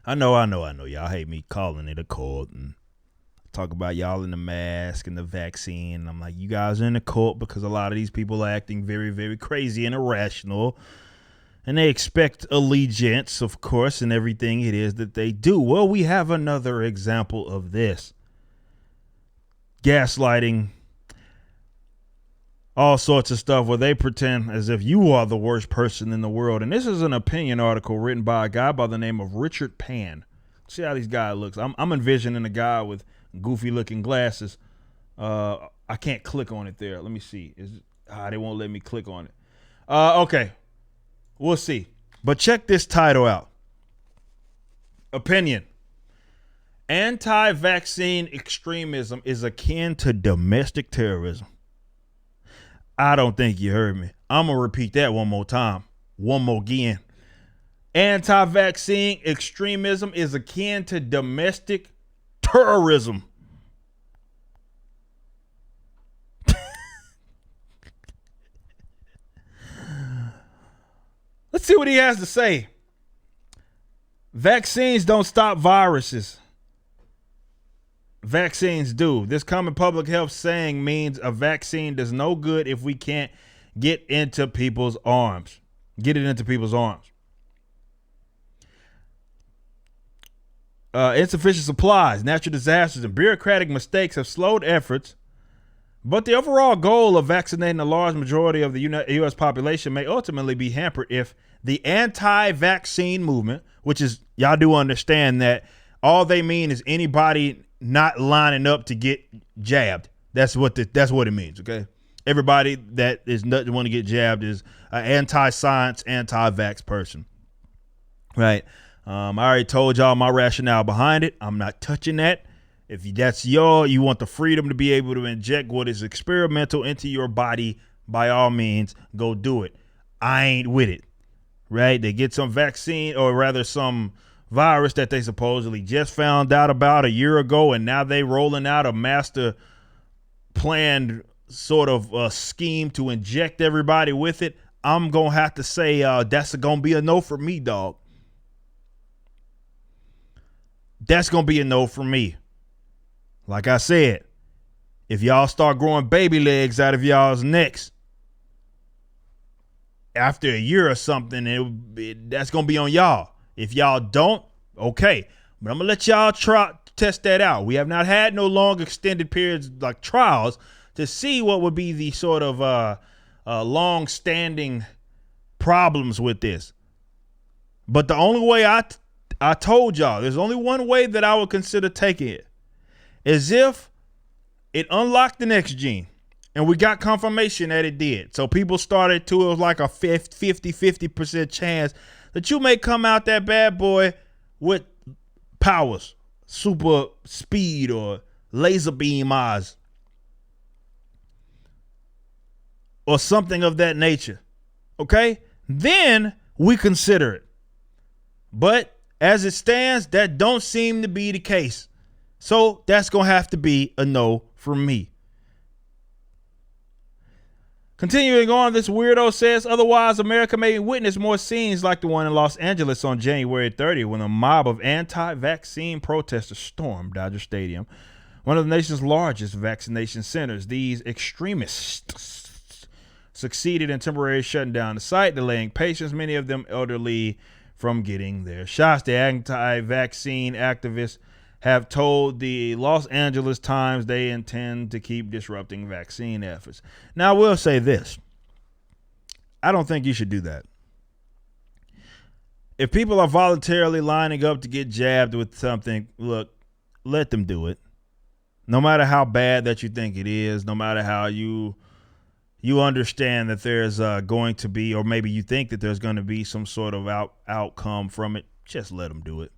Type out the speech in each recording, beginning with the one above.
I know. Y'all hate me calling it a cult and talk about y'all in the mask and the vaccine. I'm like, you guys are in a cult because a lot of these people are acting very, very crazy and irrational. And they expect allegiance, of course, in everything it is that they do. Well, we have another example of this. Gaslighting, all sorts of stuff where they pretend as if you are the worst person in the world. And this is an opinion article written by a guy by the name of Richard Pan. See how this guy looks. I'm envisioning a guy with goofy looking glasses. I can't click on it there. Let me see. They won't let me click on it. Okay. We'll see. But check this title out. Opinion. Anti-vaccine extremism is akin to domestic terrorism. I don't think you heard me. I'm going to repeat that one more time. One more again. Anti-vaccine extremism is akin to domestic terrorism. Let's see what he has to say. Vaccines don't stop viruses. Vaccines do. This common public health saying means a vaccine does no good if we can't get it into people's arms. Insufficient supplies, natural disasters, and bureaucratic mistakes have slowed efforts. But the overall goal of vaccinating a large majority of the U.S. population may ultimately be hampered if the anti-vaccine movement, which is, y'all do understand that all they mean is anybody not lining up to get jabbed. That's what it means, okay? Everybody that is not want to get jabbed is an anti-science, anti-vax person, right? I already told y'all my rationale behind it. I'm not touching that. If that's you want the freedom to be able to inject what is experimental into your body, by all means, go do it. I ain't with it, right? They get some vaccine, or rather some virus that they supposedly just found out about a year ago, and now they rolling out a master planned sort of scheme to inject everybody with it. I'm going to have to say that's going to be a no for me, dog. That's going to be a no for me. Like I said, if y'all start growing baby legs out of y'all's necks after a year or something, that's going to be on y'all. If y'all don't, okay. But I'm going to let y'all test that out. We have not had no long extended periods like trials to see what would be the sort of long-standing problems with this. But the only way I told y'all, there's only one way that I would consider taking it. As if it unlocked the next gene, and we got confirmation that it did. So people started to, it was like a 50% chance that you may come out that bad boy with powers, super speed, or laser beam eyes, or something of that nature. Okay? Then we consider it. But as it stands, that don't seem to be the case. So that's going to have to be a no from me. Continuing on, this weirdo says, otherwise, America may witness more scenes like the one in Los Angeles on January 30th when a mob of anti-vaccine protesters stormed Dodger Stadium, one of the nation's largest vaccination centers. These extremists succeeded in temporarily shutting down the site, delaying patients, many of them elderly, from getting their shots. The anti-vaccine activists have told the Los Angeles Times they intend to keep disrupting vaccine efforts. Now, I will say this. I don't think you should do that. If people are voluntarily lining up to get jabbed with something, look, let them do it. No matter how bad that you think it is, no matter how you understand that there's going to be, or maybe you think that there's going to be some sort of outcome from it, just let them do it.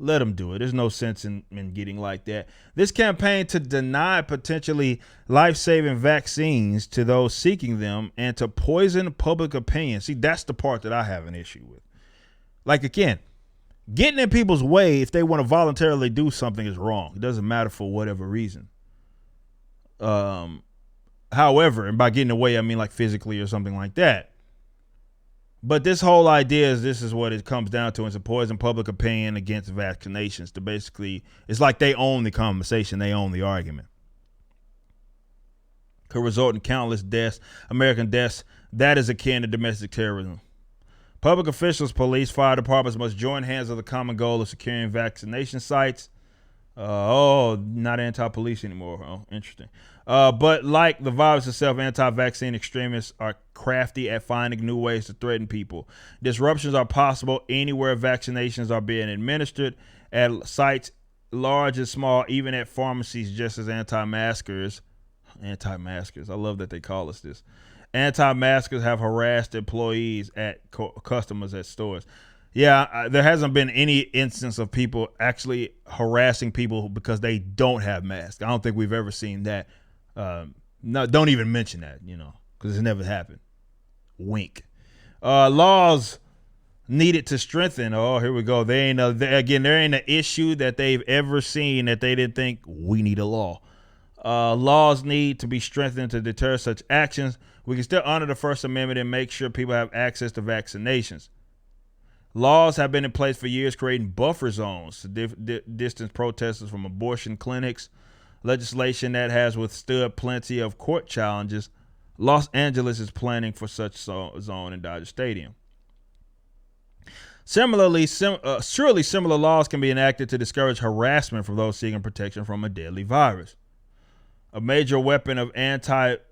Let them do it. There's no sense in getting like that. This campaign to deny potentially life-saving vaccines to those seeking them and to poison public opinion. See, that's the part that I have an issue with. Like, again, getting in people's way if they want to voluntarily do something is wrong. It doesn't matter for whatever reason. However, and by getting away, I mean like physically or something like that. But this whole idea is this is what it comes down to. It's a poison public opinion against vaccinations. To basically, it's like they own the conversation. They own the argument. Could result in countless deaths, American deaths. That is akin to domestic terrorism. Public officials, police, fire departments must join hands with the common goal of securing vaccination sites. Not anti-police anymore. Oh, interesting. But like the virus itself, anti-vaccine extremists are crafty at finding new ways to threaten people. Disruptions are possible anywhere vaccinations are being administered, at sites large and small, even at pharmacies, just as anti-maskers, I love that they call us this. Anti-maskers have harassed employees at customers at stores. Yeah, there hasn't been any instance of people actually harassing people because they don't have masks. I don't think we've ever seen that. No, don't even mention that, because it's never happened. Wink. Laws needed to strengthen. Oh, here we go. There ain't an issue that they've ever seen that they didn't think we need a law. Laws need to be strengthened to deter such actions. We can still honor the First Amendment and make sure people have access to vaccinations. Laws have been in place for years, creating buffer zones to distance protesters from abortion clinics. Legislation that has withstood plenty of court challenges. Los Angeles is planning for such zone in Dodger Stadium. Similarly, surely similar laws can be enacted to discourage harassment from those seeking protection from a deadly virus. A major weapon of anti-vaccine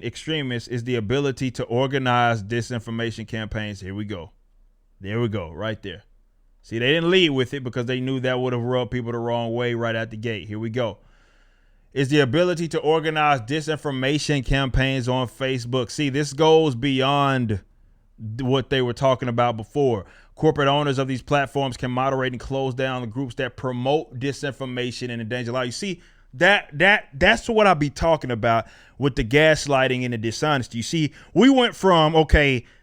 extremists is the ability to organize disinformation campaigns. Here we go. There we go, right there. See, they didn't lead with it because they knew that would have rubbed people the wrong way right out the gate. Here we go. Is the ability to organize disinformation campaigns on Facebook. See, this goes beyond what they were talking about before. Corporate owners of these platforms can moderate and close down the groups that promote disinformation and endanger life. You see, that's what I be talking about with the gaslighting and the dishonesty. You see, we went from,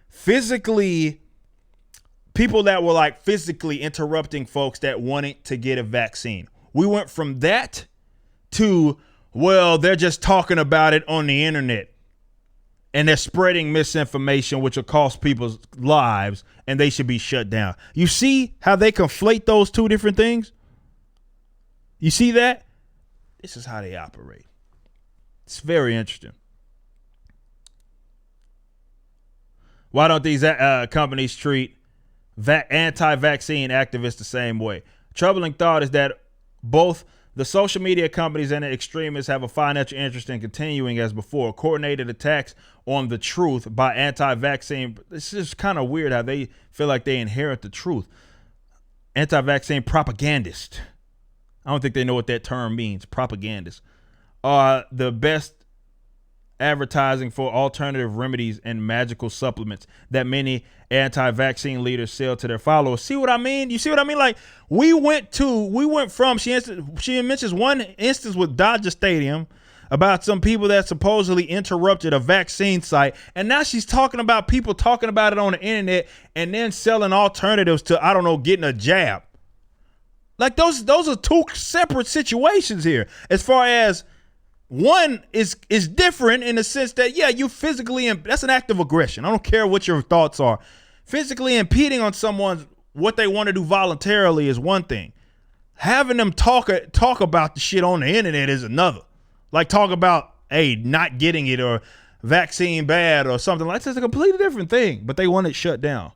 physically, people that were like physically interrupting folks that wanted to get a vaccine. We went from that to, they're just talking about it on the internet and they're spreading misinformation, which will cost people's lives, and they should be shut down. You see how they conflate those two different things? You see that? This is how they operate. It's very interesting. Why don't these companies treat anti-vaccine activists the same way? Troubling thought is that both the social media companies and the extremists have a financial interest in continuing as before. Coordinated attacks on the truth by anti-vaccine. This is kind of weird how they feel like they inherit the truth. Anti-vaccine propagandists. I don't think they know what that term means. Propagandists are the best advertising for alternative remedies and magical supplements that many anti-vaccine leaders sell to their followers. See what I mean? You see what I mean? Like we went from, she mentions one instance with Dodger Stadium about some people that supposedly interrupted a vaccine site. And now she's talking about people talking about it on the internet and then selling alternatives to, getting a jab. Like those are two separate situations here. As far as one is different in the sense that, you physically, that's an act of aggression. I don't care what your thoughts are. Physically impeding on someone's what they want to do voluntarily is one thing. Having them talk about the shit on the internet is another. Like talk about, not getting it or vaccine bad or something like that. It's a completely different thing, but they want it shut down.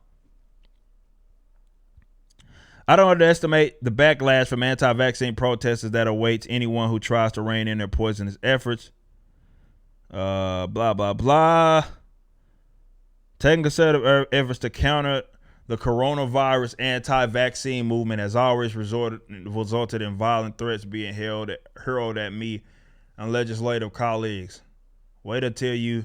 I don't underestimate the backlash from anti-vaccine protesters that awaits anyone who tries to rein in their poisonous efforts. Blah, blah, blah. Taking concerted efforts to counter the coronavirus anti-vaccine movement has always resulted in violent threats being hurled at me and legislative colleagues. Wait until you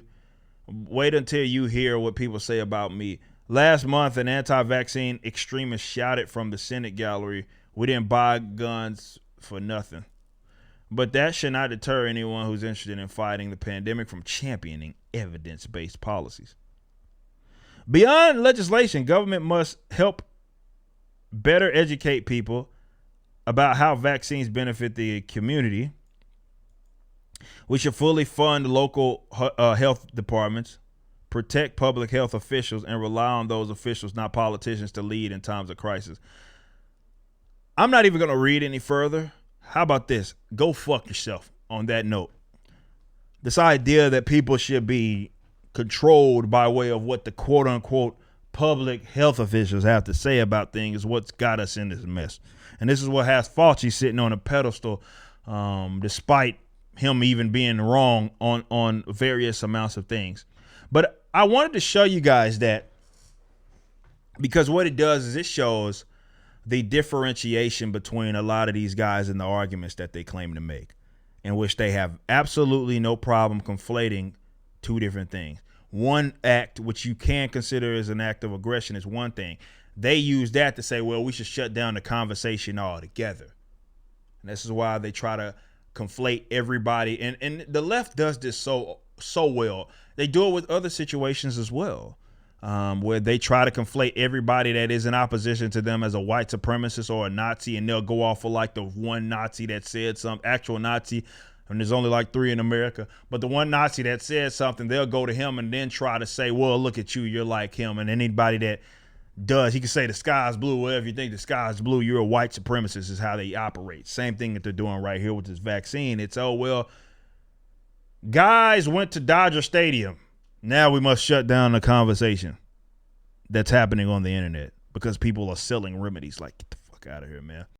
hear what people say about me. Last month, an anti-vaccine extremist shouted from the Senate gallery, "We didn't buy guns for nothing." But that should not deter anyone who's interested in fighting the pandemic from championing evidence-based policies. Beyond legislation, government must help better educate people about how vaccines benefit the community. We should fully fund local health departments, protect public health officials and rely on those officials, not politicians, to lead in times of crisis. I'm not even going to read any further. How about this? Go fuck yourself on that note. This idea that people should be controlled by way of what the quote unquote public health officials have to say about things is what's got us in this mess. And this is what has Fauci sitting on a pedestal, despite him even being wrong on various amounts of things. But I wanted to show you guys that, because what it does is it shows the differentiation between a lot of these guys and the arguments that they claim to make, in which they have absolutely no problem conflating two different things. One act, which you can consider as an act of aggression, is one thing. They use that to say, well, we should shut down the conversation altogether. And this is why they try to conflate everybody. And the left does this so well. They do it with other situations as well, where they try to conflate everybody that is in opposition to them as a white supremacist or a Nazi, and they'll go off for like the one Nazi that said some actual Nazi. And there's only like 3 in America. But the one Nazi that said something, they'll go to him and then try to say, well, look at you, you're like him. And anybody that does, he can say the sky's blue, whatever you think the sky's blue, you're a white supremacist, is how they operate. Same thing that they're doing right here with this vaccine. It's, oh, well, guys went to Dodger Stadium. Now we must shut down the conversation that's happening on the internet because people are selling remedies. Like, get the fuck out of here, man.